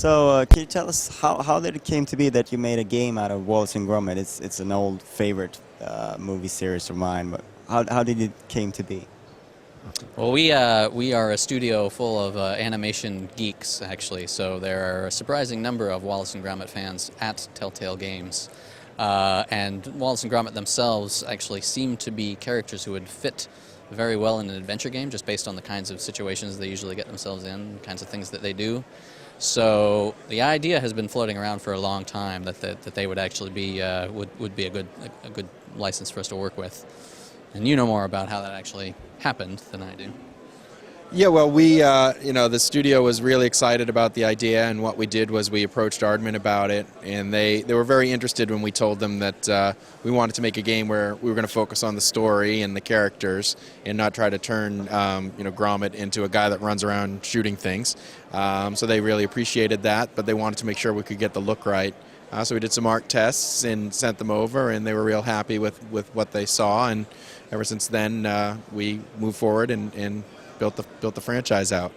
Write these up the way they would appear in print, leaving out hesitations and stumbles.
So, can you tell us how did it came to be that you made a game out of Wallace and Gromit? It's an old favorite movie series of mine, but how did it came to be? Well, we are a studio full of animation geeks, actually. So there are a surprising number of Wallace and Gromit fans at Telltale Games, and Wallace and Gromit themselves actually seem to be characters who would fit very well in an adventure game, just based on the kinds of situations they usually get themselves in, the kinds of things that they do. So the idea has been floating around for a long time that they would actually be would be a good license for us to work with. And you know more about how that actually happened than I do. Yeah, well, we, the studio was really excited about the idea, and what we did was we approached Aardman about it, and they were very interested when we told them that we wanted to make a game where we were going to focus on the story and the characters and not try to turn, Gromit into a guy that runs around shooting things. So they really appreciated that, but they wanted to make sure we could get the look right. So we did some art tests and sent them over, and they were real happy with what they saw, and ever since then we moved forward and built the franchise out.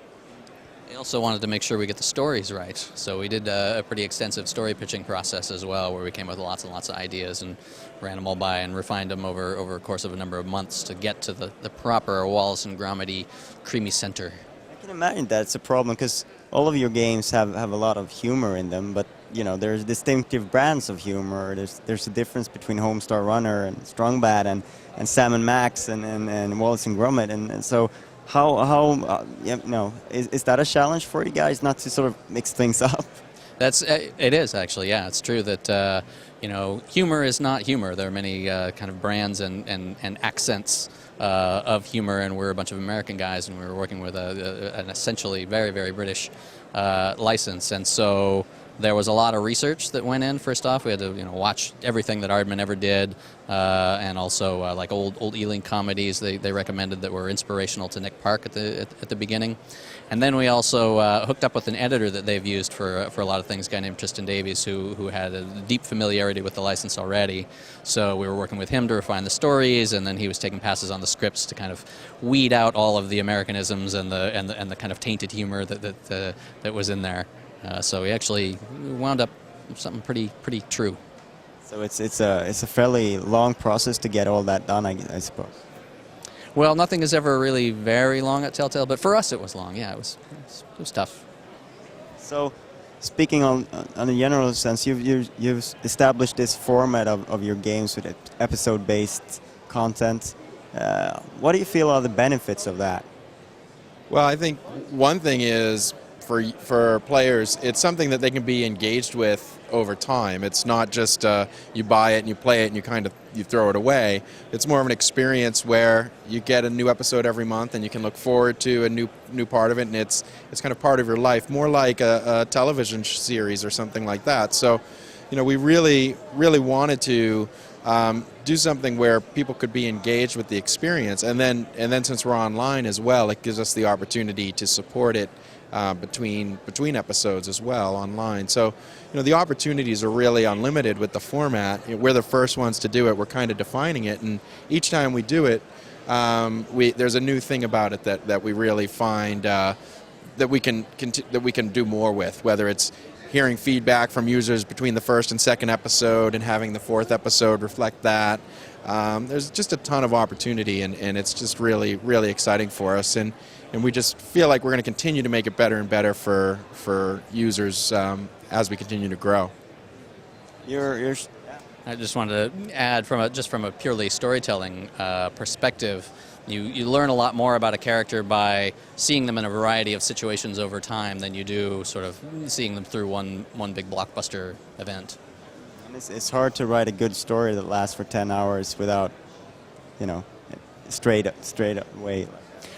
We also wanted to make sure we get the stories right, so we did a pretty extensive story pitching process as well, where we came with lots and lots of ideas and ran them all by and refined them over a course of a number of months to get to the proper Wallace and Gromit-y creamy center. I can imagine that's a problem because all of your games have a lot of humor in them, but there's distinctive brands of humor. There's a difference between Homestar Runner and Strong Bad and Sam and Max and Wallace and Gromit, and so is that a challenge for you guys not to sort of mix things up? It is actually, yeah. It's true that humor is not humor. There are many kind of brands and accents of humor, and we're a bunch of American guys, and we were working with an essentially very, very British license, and so there was a lot of research that went in. First off, we had to watch everything that Aardman ever did, and also like old Ealing comedies they recommended that were inspirational to Nick Park at the beginning. And then we also hooked up with an editor that they've used for a lot of things, a guy named Tristan Davies, who had a deep familiarity with the license already. So we were working with him to refine the stories, and then he was taking passes on the scripts to kind of weed out all of the Americanisms and the kind of tainted humor that was in there. So we actually wound up something pretty true. So it's a fairly long process to get all that done, I suppose. Well, nothing is ever really very long at Telltale, but for us it was long. Yeah, it was tough. So, speaking on a general sense, you've established this format of your games with episode-based content. What do you feel are the benefits of that? Well, I think one thing is for players, it's something that they can be engaged with over time. It's not just you buy it and you play it and you throw it away. It's more of an experience where you get a new episode every month and you can look forward to a new part of it, and it's kind of part of your life, more like a television series or something like that. So, we really wanted to do something where people could be engaged with the experience, and then since we're online as well, it gives us the opportunity to support it between episodes as well online. So, the opportunities are really unlimited with the format. We're the first ones to do it. We're kind of defining it, and each time we do it, there's a new thing about it that we really find that we can do more with. Whether it's hearing feedback from users between the first and second episode and having the fourth episode reflect that. There's just a ton of opportunity, and it's just really, really exciting for us. And we just feel like we're going to continue to make it better and better for users as we continue to grow. I just wanted to add, from a purely storytelling perspective, you learn a lot more about a character by seeing them in a variety of situations over time than you do sort of seeing them through one big blockbuster event. And it's hard to write a good story that lasts for 10 hours without, straight away.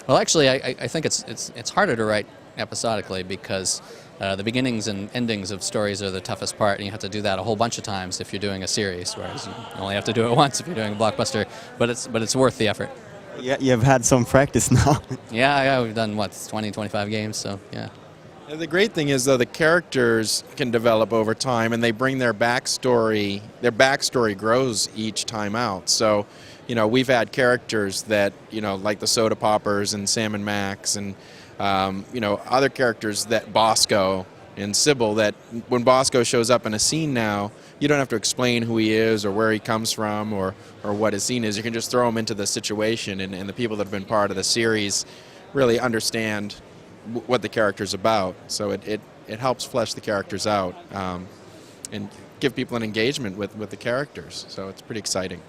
Well, actually, I think it's harder to write episodically because the beginnings and endings of stories are the toughest part, and you have to do that a whole bunch of times if you're doing a series, whereas you only have to do it once if you're doing a blockbuster. But it's worth the effort. Yeah, you've had some practice now. Yeah, we've done 20, 25 games, so yeah. The great thing is, though, the characters can develop over time, and they bring their backstory. Their backstory grows each time out. So, we've had characters that, like the Soda Poppers and Sam and Max, and other characters that Bosco, and Sybil, that when Bosco shows up in a scene now, you don't have to explain who he is or where he comes from or what his scene is. You can just throw him into the situation, and the people that have been part of the series really understand what the character's about. So it helps flesh the characters out and give people an engagement with the characters. So it's pretty exciting.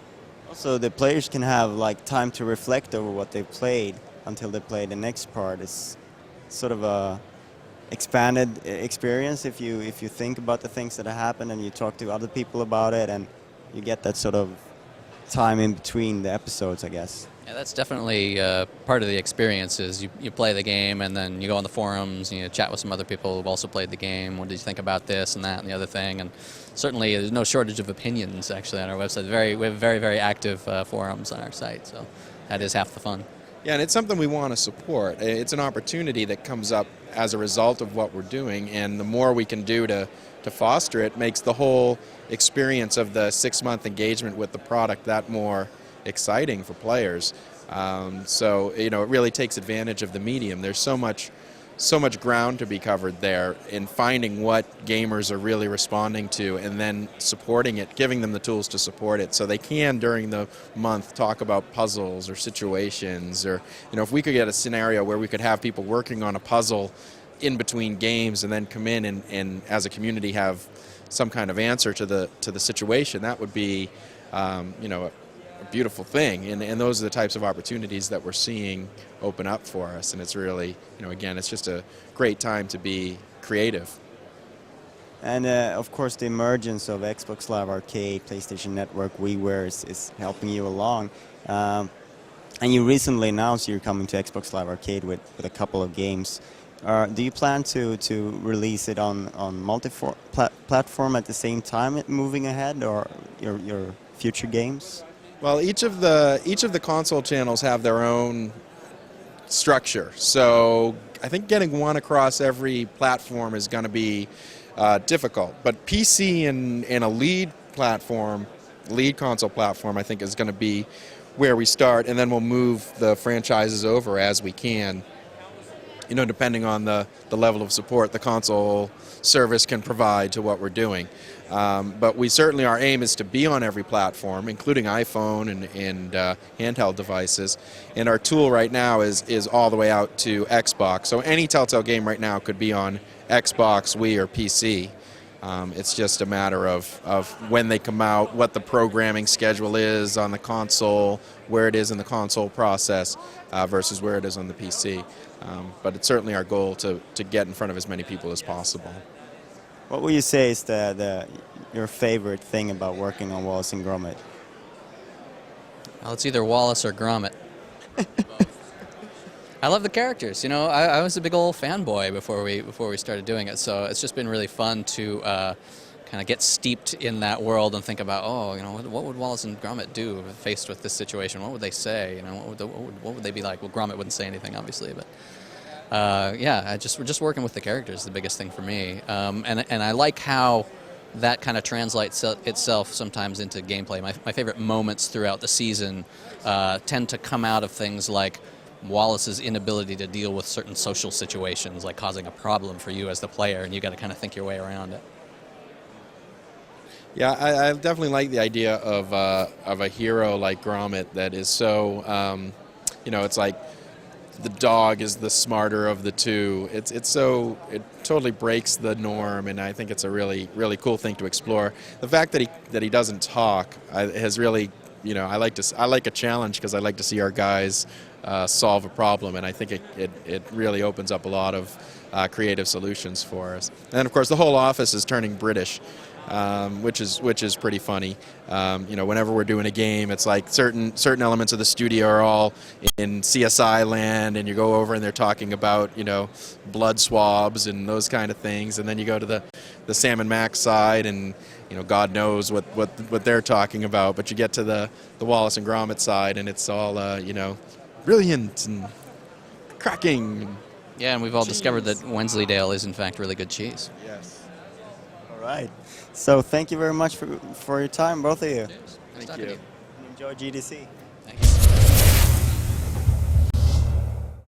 Also, the players can have like time to reflect over what they've played until they play the next part. It's sort of a expanded experience if you think about the things that have happened and you talk to other people about it, and you get that sort of time in between the episodes, I guess. Yeah, that's definitely part of the experience. Is you play the game and then you go on the forums and you chat with some other people who've also played the game. What did you think about this and that and the other thing? And certainly there's no shortage of opinions actually on our website. We have very active forums on our site, so that is half the fun. Yeah, and it's something we want to support. It's an opportunity that comes up as a result of what we're doing, and the more we can do to foster it makes the whole experience of the 6-month engagement with the product that more exciting for players. So it really takes advantage of the medium. There's so much ground to be covered there in finding what gamers are really responding to and then supporting it, giving them the tools to support it so they can during the month talk about puzzles or situations, or if we could get a scenario where we could have people working on a puzzle in between games and then come in and as a community have some kind of answer to the situation, that would be a beautiful thing, and those are the types of opportunities that we're seeing open up for us, and it's really, again, it's just a great time to be creative. And of course the emergence of Xbox Live Arcade, PlayStation Network, WiiWare is helping you along. And you recently announced you're coming to Xbox Live Arcade with a couple of games. Do you plan to release it on multi-platform at the same time moving ahead, or your future games? Well, each of the console channels have their own structure, so I think getting one across every platform is going to be difficult. But PC and a lead console platform, I think is going to be where we start, and then we'll move the franchises over as we can. Depending on the level of support the console service can provide to what we're doing. But we certainly, our aim is to be on every platform, including iPhone and handheld devices. And our tool right now is all the way out to Xbox. So any Telltale game right now could be on Xbox, Wii, or PC. It's just a matter of when they come out, what the programming schedule is on the console, where it is in the console process versus where it is on the PC. But it's certainly our goal to get in front of as many people as possible. What would you say is your favorite thing about working on Wallace and Gromit? Well, it's either Wallace or Gromit. I love the characters. I was a big old fanboy before we started doing it, so it's just been really fun to kind of get steeped in that world and think about, what would Wallace and Gromit do faced with this situation? What would they say? What would they be like? Well, Gromit wouldn't say anything, obviously, but we're just working with the characters is the biggest thing for me, and I like how that kind of translates itself sometimes into gameplay. My favorite moments throughout the season tend to come out of things like Wallace's inability to deal with certain social situations, like causing a problem for you as the player, and you got to kind of think your way around it. Yeah, I definitely like the idea of a hero like Gromit that is so, it's like the dog is the smarter of the two. It totally breaks the norm, and I think it's a really cool thing to explore. The fact that he doesn't talk has really, I like a challenge because I like to see our guys solve a problem, and I think it really opens up a lot of creative solutions for us. And of course, the whole office is turning British. Which is pretty funny. Whenever we're doing a game, it's like certain elements of the studio are all in CSI land, and you go over and they're talking about blood swabs and those kind of things, and then you go to the Sam and Max side, and God knows what they're talking about. But you get to the Wallace and Gromit side, and it's all brilliant and cracking. Yeah, and we've all discovered that Wensleydale is in fact really good cheese. Yes. All right. So thank you very much for your time, both of you. Nice Thank talking to you. you. Enjoy GDC.